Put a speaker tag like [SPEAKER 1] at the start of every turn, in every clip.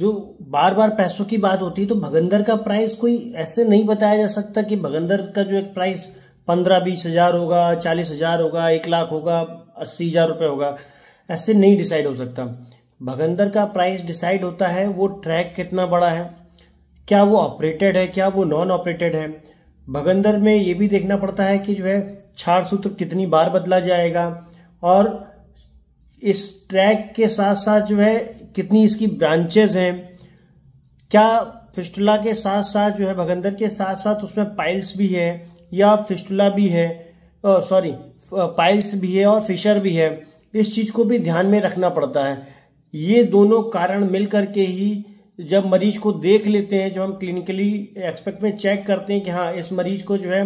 [SPEAKER 1] जो बार बार पैसों की बात होती है तो भगंदर का प्राइस कोई ऐसे नहीं बताया जा सकता कि भगंदर का जो एक प्राइस 15-20 हजार होगा, 40 हजार होगा, 1 लाख होगा, 80 हजार रुपये होगा, ऐसे नहीं डिसाइड हो सकता। भगंदर का प्राइस डिसाइड होता है वो ट्रैक कितना बड़ा है, क्या वो ऑपरेटेड है, क्या वो नॉन ऑपरेटेड है। भगंदर में ये भी देखना पड़ता है कि जो है छाड़ सूत्र कितनी बार बदला जाएगा, और इस ट्रैक के साथ साथ जो है कितनी इसकी ब्रांचेज हैं, क्या फिस्टुला के साथ साथ जो है भगंदर के साथ साथ उसमें पाइल्स भी है या फिस्टुला भी है, पाइल्स भी है और फिशर भी है। इस चीज को भी ध्यान में रखना पड़ता है। ये दोनों कारण मिल करके ही जब मरीज को देख लेते हैं, जब हम क्लिनिकली एक्सपेक्ट में चेक करते हैं कि हाँ इस मरीज को जो है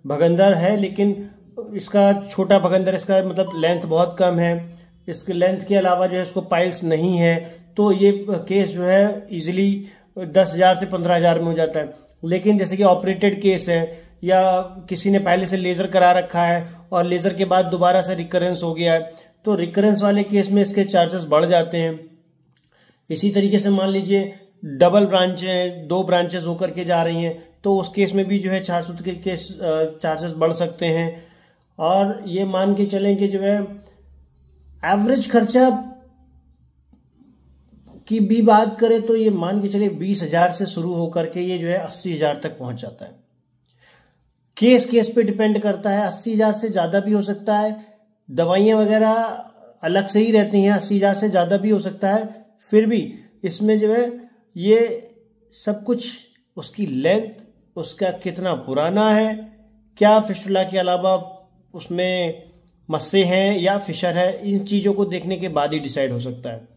[SPEAKER 1] भगंदर है, लेकिन इसका छोटा भगंदर, इसका मतलब लेंथ बहुत कम है, इसके लेंथ के अलावा जो है इसको पाइल्स नहीं है, तो ये केस जो है इजीली 10,000 से 15,000 में हो जाता है। लेकिन जैसे कि ऑपरेटेड केस है या किसी ने पहले से लेजर करा रखा है और लेजर के बाद दोबारा से रिकरेंस हो गया है, तो रिकरेंस वाले केस में इसके चार्जेस बढ़ जाते हैं। इसी तरीके से मान लीजिए डबल ब्रांच है, 2 ब्रांचेस होकर के जा रही हैं, तो उस केस में भी जो है छाड़ सूत्र के केस चार्जेस बढ़ सकते हैं। और ये मान के चलें कि जो है एवरेज खर्चा की भी बात करें तो ये मान के चले 20,000 से शुरू होकर के ये जो है 80,000 तक पहुंच जाता है। केस केस पे डिपेंड करता है, 80,000 से ज्यादा भी हो सकता है, दवाइयां वगैरह अलग से ही रहती हैं, 80,000 से ज्यादा भी हो सकता है। फिर भी इसमें जो है ये सब कुछ, उसकी लेंथ, उसका कितना पुराना है, क्या फिस्टुला के अलावा उसमें मस्से हैं या फिशर है, इन चीज़ों को देखने के बाद ही डिसाइड हो सकता है।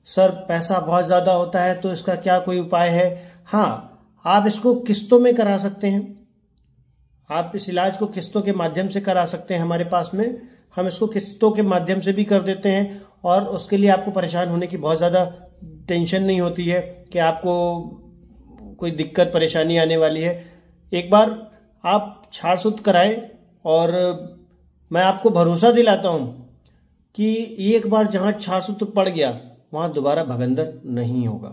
[SPEAKER 1] सर पैसा बहुत ज़्यादा होता है तो इसका क्या कोई उपाय है? हाँ, आप इसको किस्तों में करा सकते हैं। आप इस इलाज को किस्तों के माध्यम से करा सकते हैं। हमारे पास में हम इसको किस्तों के माध्यम से भी कर देते हैं, और उसके लिए आपको परेशान होने की बहुत ज़्यादा टेंशन नहीं होती है कि आपको कोई दिक्कत परेशानी आने वाली है। एक बार आप छाड़ सूत्र कराएं और मैं आपको भरोसा दिलाता हूं कि एक बार जहां छाड़ सूत्र पड़ गया वहां दोबारा भगंदर नहीं होगा।